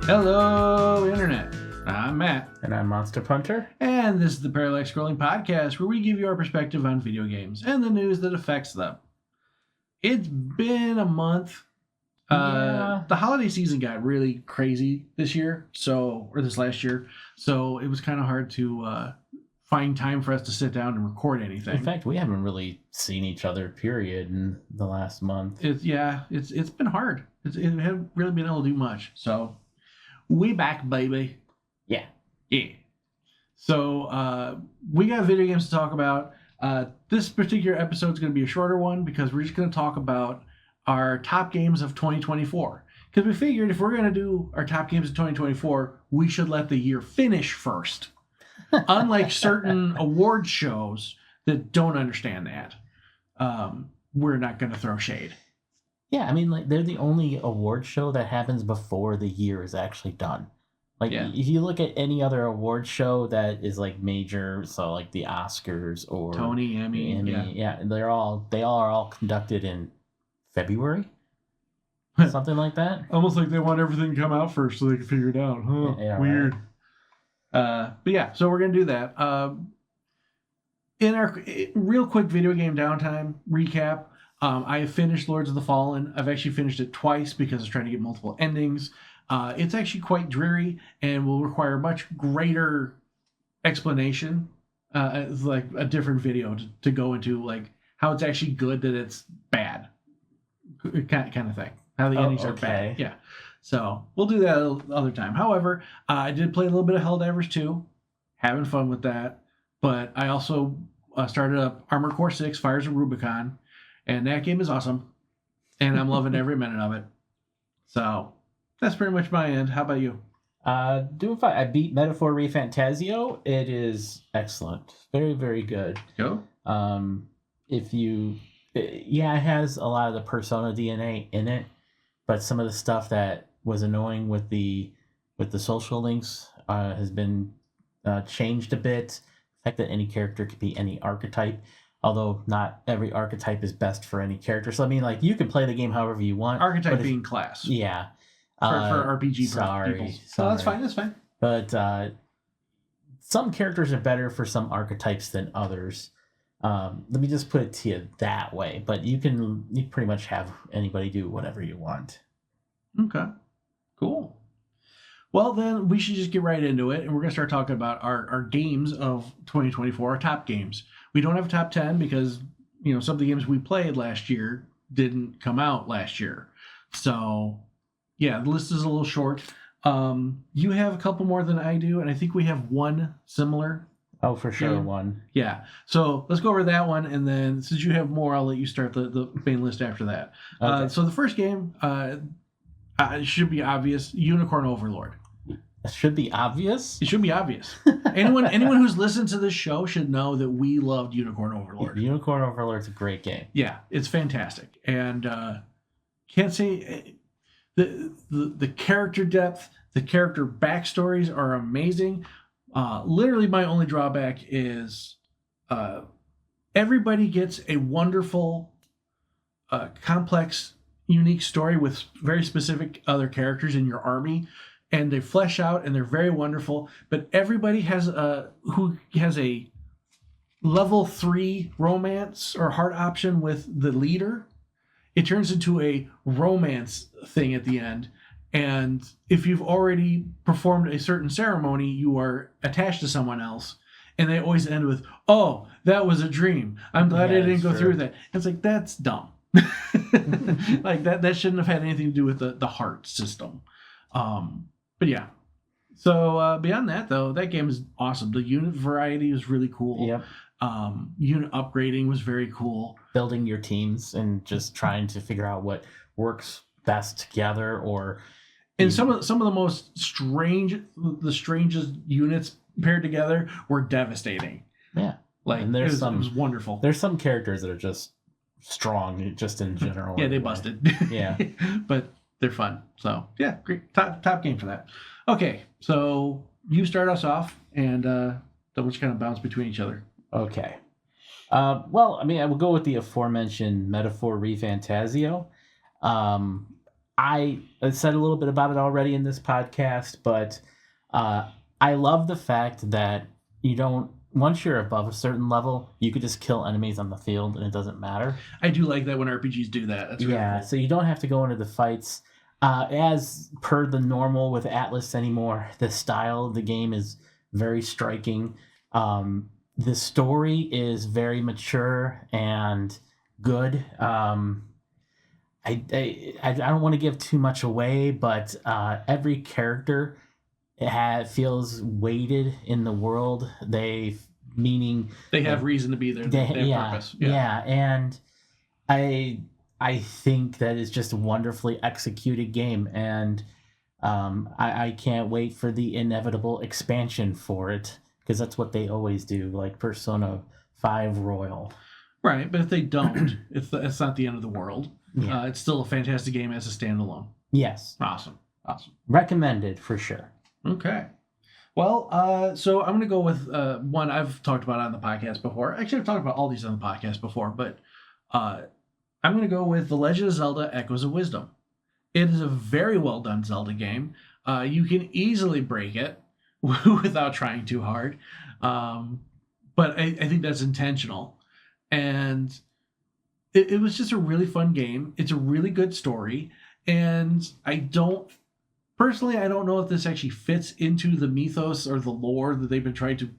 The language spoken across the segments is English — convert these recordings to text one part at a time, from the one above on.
Hello, Internet. I'm Matt. And I'm Monster Punter. And this is the Parallax Scrolling Podcast, where we give you our perspective on video games and the news that affects them. It's been a month. The holiday season got really crazy this last year. So it was kind of hard to find time for us to sit down and record anything. In fact, we haven't really seen each other, period, in the last month. It's been hard. It hasn't really been able to do much. So we back, baby. Yeah. So we got video games to talk about. This particular episode is going to be a shorter one because we're just going to talk about our top games of 2024. Because we figured if we're going to do our top games of 2024, we should let the year finish first. Unlike certain award shows that don't understand that, we're not going to throw shade. Yeah, I mean, like, they're the only award show that happens before the year is actually done. Like, if you look at any other award show that is, like, major, so, like, the Oscars or... Tony, Emmy. Yeah, they all are all conducted in February? Something like that? Almost like they want everything to come out first so they can figure it out. Huh? Yeah, weird. Right. But yeah, so we're going to do that. In our real quick video game downtime recap, I have finished Lords of the Fallen. I've actually finished it twice because I was trying to get multiple endings. It's actually quite dreary and will require much greater explanation. It's like a different video to go into, like how it's actually good that it's bad, kind of thing. How the endings are bad. Yeah. So we'll do that another time. However, I did play a little bit of Helldivers 2, having fun with that. But I also started up Armored Core 6: Fires of Rubicon, and that game is awesome, and I'm loving every minute of it. So that's pretty much my end. How about you? Doing fine. I beat Metaphor ReFantazio. It is excellent. Very, very good. Go. It has a lot of the Persona DNA in it, but some of the stuff that was annoying with the social links has been changed a bit. The fact that any character could be any archetype, although not every archetype is best for any character. So I mean, like, you can play the game however you want. Archetype being class. Yeah. For RPG people. So that's fine. But some characters are better for some archetypes than others. Let me just put it to you that way. But you pretty much have anybody do whatever you want. Okay. Cool. Well, then we should just get right into it, and we're going to start talking about our games of 2024, our top games. We don't have a top 10 because, some of the games we played last year didn't come out last year. So, yeah, the list is a little short. You have a couple more than I do, and I think we have one similar. Oh, for sure, one. Yeah. So let's go over that one, and then since you have more, I'll let you start the main list after that. Okay. So the first game should be obvious: Unicorn Overlord. It should be obvious? It should be obvious. Anyone who's listened to this show should know that we loved Unicorn Overlord. Unicorn Overlord's a great game. Yeah, it's fantastic. And can't say the character depth, the character backstories are amazing. Literally my only drawback is everybody gets a wonderful, complex, unique story with very specific other characters in your army. And they flesh out, and they're very wonderful. But everybody who has a level 3 romance or heart option with the leader. It turns into a romance thing at the end. And if you've already performed a certain ceremony, you are attached to someone else. And they always end with, "Oh, that was a dream. I'm glad I didn't go through that." It's like, that's dumb. Like that shouldn't have had anything to do with the heart system. But yeah. So beyond that, though, that game is awesome. The unit variety is really cool. Yep. Unit upgrading was very cool. Building your teams and just trying to figure out what works best together, and some of the most strangest units paired together were devastating. Yeah. Like, and it was wonderful. There's some characters that are just strong, just in general. Yeah, they busted. Yeah. But they're fun. So yeah, great. Top game for that. Okay, so you start us off, and then we'll just kind of bounce between each other. Okay. Well, I mean, I will go with the aforementioned Metaphor ReFantazio. I said a little bit about it already in this podcast, but I love the fact that you don't, once you're above a certain level, you could just kill enemies on the field and it doesn't matter. I do like that when RPGs do that. That's really cool. So you don't have to go into the fights. As per the normal with Atlas anymore, the style of the game is very striking. The story is very mature and good. I don't want to give too much away, but every character feels weighted in the world. Meaning they have reason to be there. They have purpose. Yeah, and I think that is just a wonderfully executed game, and I can't wait for the inevitable expansion for it, because that's what they always do, like Persona 5 Royal. Right, but if they don't, it's not the end of the world. Yeah. It's still a fantastic game as a standalone. Yes. Awesome. Recommended for sure. Okay. Well, so I'm going to go with one I've talked about on the podcast before. Actually, I've talked about all these on the podcast before, but I'm going to go with The Legend of Zelda Echoes of Wisdom. It is a very well done Zelda game. You can easily break it without trying too hard. But I think that's intentional. And it was just a really fun game. It's a really good story. And I don't know if this actually fits into the mythos or the lore that they've been trying to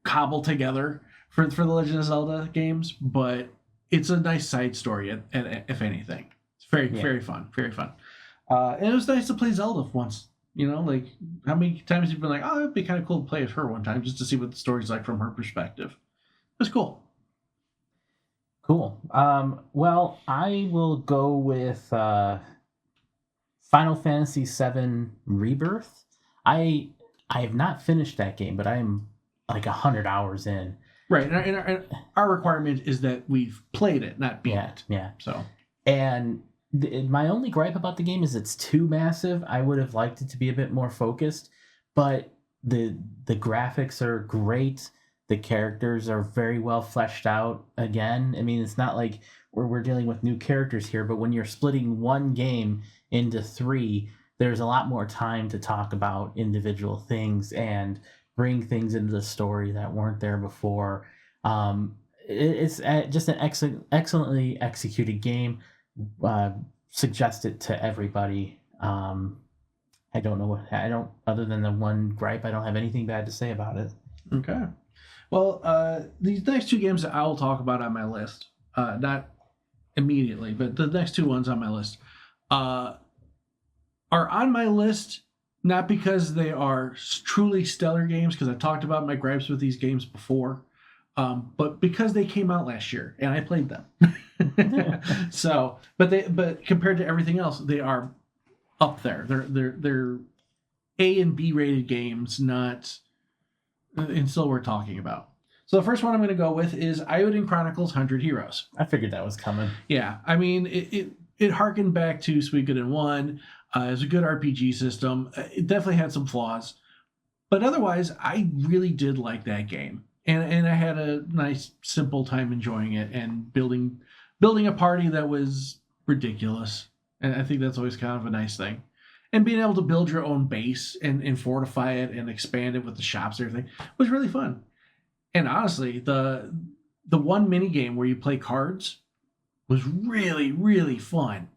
cobble together for the Legend of Zelda games, but it's a nice side story, if anything. It's very fun, very fun. And it was nice to play Zelda once. You know, like, how many times you've been like, oh, it'd be kind of cool to play as her one time just to see what the story's like from her perspective. It was cool. Cool. Well, I will go with Final Fantasy VII Rebirth. I have not finished that game, but I'm like 100 hours in. Right, and our requirement is that we've played it, not beat it. Yeah. So, and my only gripe about the game is it's too massive. I would have liked it to be a bit more focused, but the graphics are great. The characters are very well fleshed out. Again, I mean, it's not like we're dealing with new characters here, but when you're splitting one game into 3, there's a lot more time to talk about individual things and bring things into the story that weren't there before. It's just an excellently executed game. Suggest it to everybody. Other than the one gripe, I don't have anything bad to say about it. Okay. Well, these next 2 games that I will talk about on my list, not immediately, but the next 2 ones on my list, are on my list not because they are truly stellar games, because I've talked about my gripes with these games before, but because they came out last year and I played them. So, but compared to everything else, they are up there. They're A and B rated games, not. And still we're talking about. So the first one I'm going to go with is Iodine Chronicles 100 Heroes. I figured that was coming. Yeah, I mean, it harkened back to Suikoden 1. It was a good RPG system. It definitely had some flaws. But otherwise, I really did like that game. And I had a nice, simple time enjoying it and building a party that was ridiculous. And I think that's always kind of a nice thing. And being able to build your own base and fortify it and expand it with the shops and everything was really fun. And honestly, the one mini game where you play cards was really, really fun.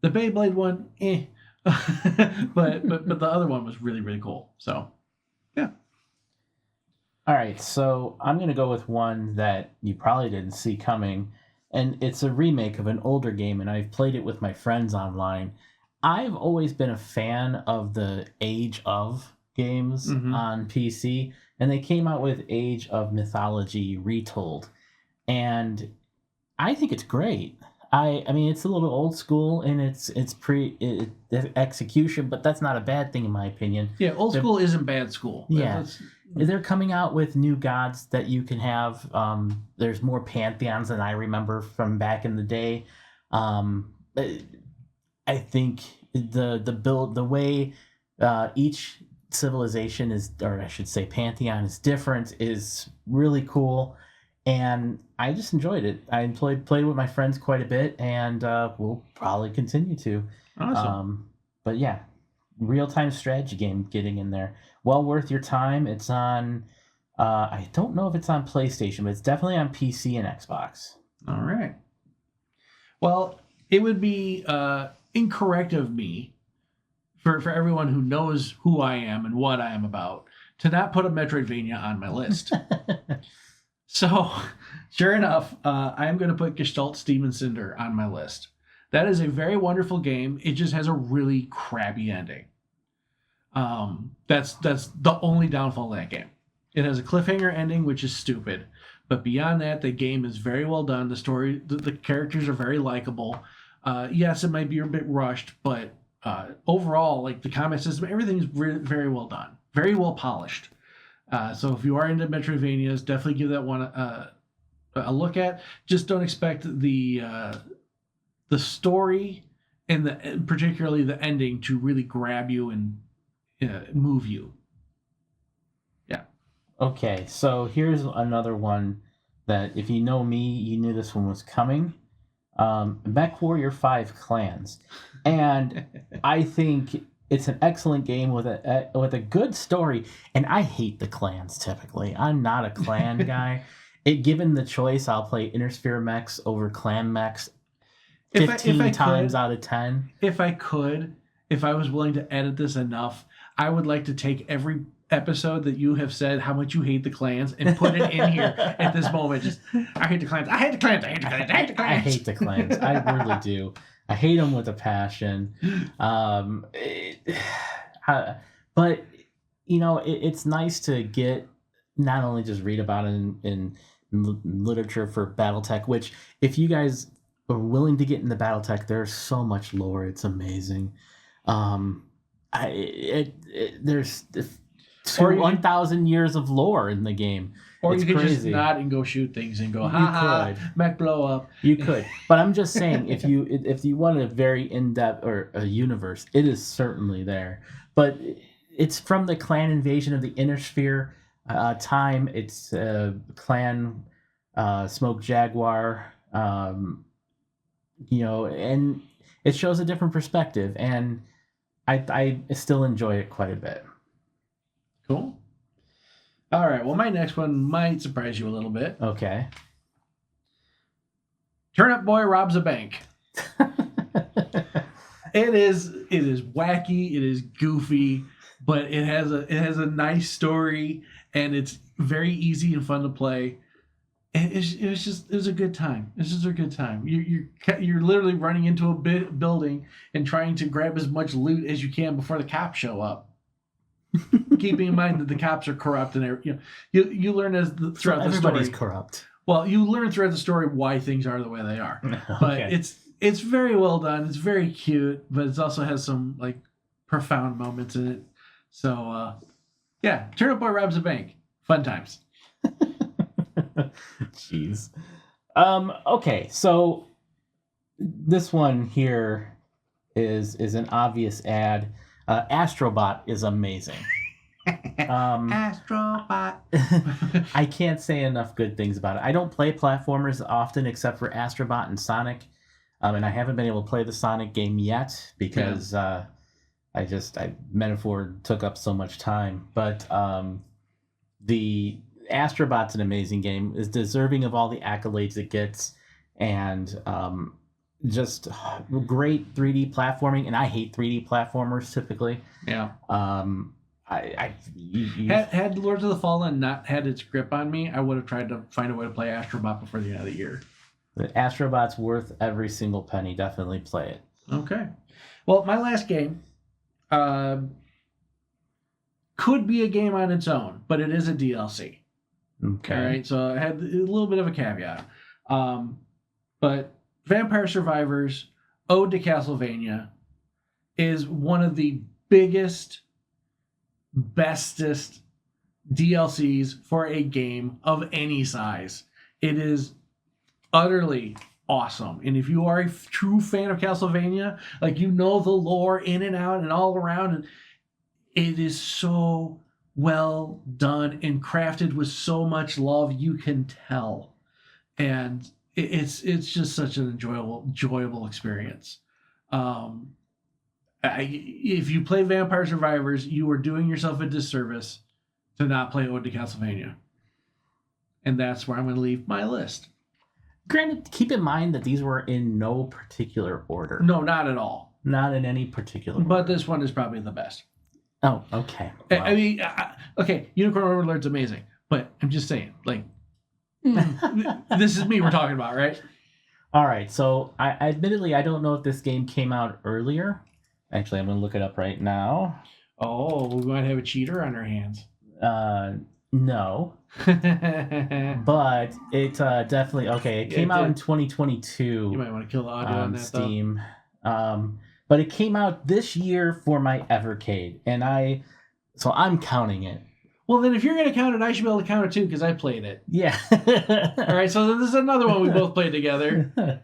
The Beyblade one, but the other one was really, really cool. So, yeah. All right, so I'm going to go with one that you probably didn't see coming, and it's a remake of an older game, and I've played it with my friends online. I've always been a fan of the Age of games on PC, and they came out with Age of Mythology Retold, and I think it's great. I mean, it's a little old school in its execution, but that's not a bad thing in my opinion. Yeah, old school isn't bad school. Yeah. They're coming out with new gods that you can have. There's more pantheons than I remember from back in the day. I think the way each civilization is, or I should say pantheon is different, is really cool. and I just enjoyed it. I played with my friends quite a bit, and we'll probably continue to. Awesome. But yeah, real time strategy game getting in there. Well worth your time. It's on. I don't know if it's on PlayStation, but it's definitely on PC and Xbox. All right. Well, it would be incorrect of me for everyone who knows who I am and what I am about to not put a Metroidvania on my list. So, sure enough, I am going to put Gestalt Steam and Cinder on my list. That is a very wonderful game. It just has a really crappy ending. That's the only downfall of that game. It has a cliffhanger ending, which is stupid. But beyond that, the game is very well done. The story, the characters are very likable. Yes, it might be a bit rushed, but overall, like the combat system, everything's very well done, very well polished. So if you are into Metroidvanias, definitely give that one a look at. Just don't expect the story and particularly the ending to really grab you and move you. Yeah. Okay, so here's another one that if you know me, you knew this one was coming. Mech Warrior 5 Clans, and I think it's an excellent game with a good story. And I hate the clans typically. I'm not a clan guy. Given the choice, I'll play Intersphere mechs over clan mechs 15 times out of 10. If I was willing to edit this enough, I would like to take every episode that you have said how much you hate the clans and put it in here at this moment. Just, I hate the clans. I hate the clans. I hate the clans. I hate the clans. I hate the clans. I really do. I hate them with a passion. But you know, it's nice to get not only just read about it in literature for BattleTech, which if you guys are willing to get into BattleTech, there's so much lore. It's amazing. There's 1,000 years of lore in the game. Or it's you could crazy. just nod and go shoot things and go, ha, mech blow up. You could. But I'm just saying, if you want a very in-depth or a universe, it is certainly there. But it's from the clan invasion of the Intersphere time. It's clan Smoke Jaguar, you know, and it shows a different perspective. And I still enjoy it quite a bit. Cool. All right. Well, my next one might surprise you a little bit. Okay. Turnip Boy Robs a Bank. It is wacky. It is goofy, but it has a nice story, and it's very easy and fun to play. It was a good time. It's just a good time. You're literally running into a building and trying to grab as much loot as you can before the cops show up. Keeping in mind that the cops are corrupt, and you learn throughout the story. Everybody's corrupt. Well, you learn throughout the story why things are the way they are. Okay. But it's very well done. It's very cute, but it also has some like profound moments in it. So yeah, Turnip Boy Robs a Bank. Fun times. Jeez. Okay, so this one here is an obvious ad. Astrobot is amazing. Astrobot. I can't say enough good things about it. I don't play platformers often except for Astrobot and Sonic. And I haven't been able to play the Sonic game yet because Metaphor took up so much time. But the Astrobot's an amazing game. Is deserving of all the accolades it gets, and just great 3D platforming. And I hate 3D platformers typically. Yeah. Had Lords of the Fallen not had its grip on me, I would have tried to find a way to play Astrobot before the end of the year. The Astrobot's worth every single penny. Definitely play it. Okay. Well, my last game could be a game on its own, but it is a DLC. Okay. All right. So I had a little bit of a caveat. But Vampire Survivors Ode to Castlevania is one of the biggest, bestest DLCs for a game of any size. It is utterly awesome. And if you are a true fan of Castlevania, like you know the lore in and out and all around, and it is so well done and crafted with so much love, you can tell. and it's just such an enjoyable experience. If you play Vampire Survivors, you are doing yourself a disservice to not play Ode to Castlevania. And that's where I'm going to leave my list. Granted, keep in mind that these were in no particular order. No, not at all. Not in any particular order. But this one is probably the best. Oh, okay. Wow. I mean, okay, Unicorn Overlord's amazing. But I'm just saying, like, this is me we're talking about, right? All right, so I admittedly, I don't know if this game came out earlier. Actually, I'm going to look it up right now. Oh, we might have a cheater on our hands. No. But it definitely, okay, it came out in 2022. You might want to kill the audio on that, Steam. But it came out this year for my Evercade, and I'm counting it. Well, then if you're going to count it, I should be able to count it too, because I played it. Yeah. All right, so this is another one we both played together.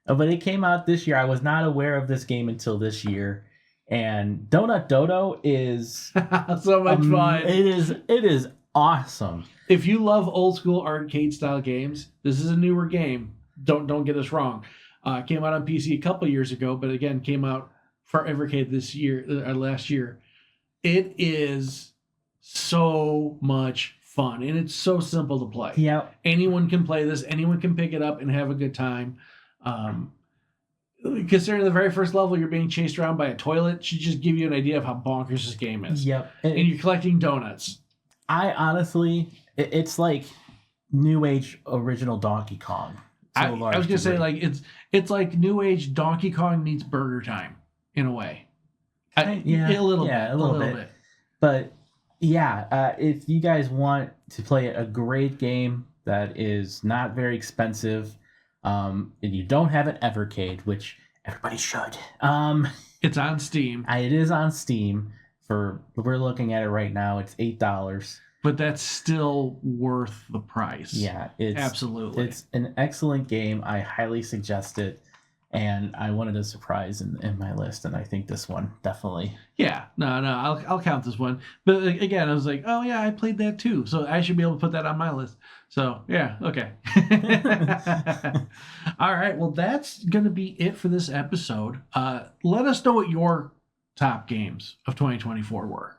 But it came out this year. I was not aware of this game until this year. And Donut Dodo is so much fun. It is awesome. If you love old school arcade style games, this is a newer game. Don't get us wrong. Came out on PC a couple years ago, but again came out for Evercade this year, last year. It is so much fun, and it's so simple to play. Yeah, anyone can play this. Anyone can pick it up and have a good time. Considering the very first level, you're being chased around by a toilet, should just give you an idea of how bonkers this game is. Yep, and you're collecting donuts. I honestly, it's like New Age original Donkey Kong. I was gonna say, like, it's like New Age Donkey Kong meets Burger Time in a way. A little bit. But yeah, if you guys want to play a great game that is not very expensive, and you don't have an Evercade, which everybody should. It's on Steam. It is on Steam. We're looking at it right now. It's $8. But that's still worth the price. Yeah, absolutely. It's an excellent game. I highly suggest it, and I wanted a surprise in my list, and I think this one definitely. Yeah, no, I'll count this one. But again, I was like, oh yeah, I played that too, so I should be able to put that on my list. So yeah, okay. All right, well that's gonna be it for this episode. Let us know what your top games of 2024 were.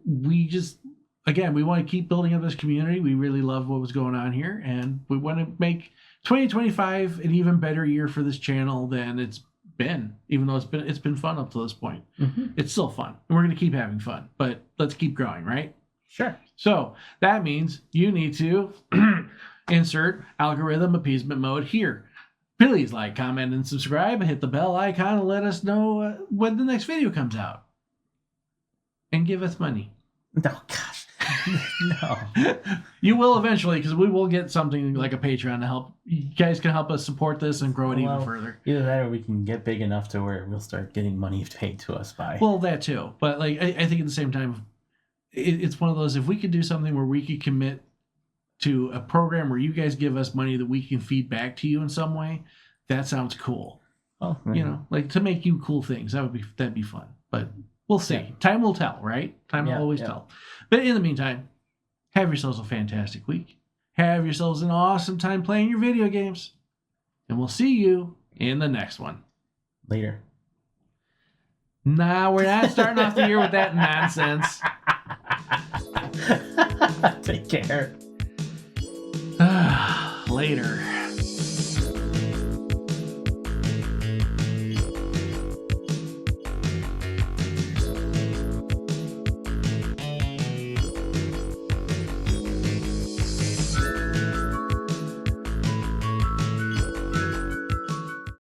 We want to keep building up this community. We really love what was going on here, and we want to make 2025 an even better year for this channel than it's been. Even though it's been fun up to this point, It's still fun, and we're going to keep having fun. But let's keep growing, right? Sure. So that means you need to insert algorithm appeasement mode here. Please like, comment, and subscribe, and hit the bell icon, and let us know when the next video comes out, and give us money. Oh gosh. No. You will eventually, because we will get something like a Patreon to help. You guys can help us support this and grow it even further. Either that or we can get big enough to where we'll start getting money paid to us by. Well, that too. But like, I think at the same time, it's one of those, if we could do something where we could commit to a program where you guys give us money that we can feed back to you in some way, that sounds cool. Oh, like to make you cool things. That'd be fun. But we'll see. Yeah. Time will tell, right? Time will always tell. But in the meantime, have yourselves a fantastic week. Have yourselves an awesome time playing your video games. And we'll see you in the next one. Later. Nah, we're not starting off the year with that nonsense. Take care. Later.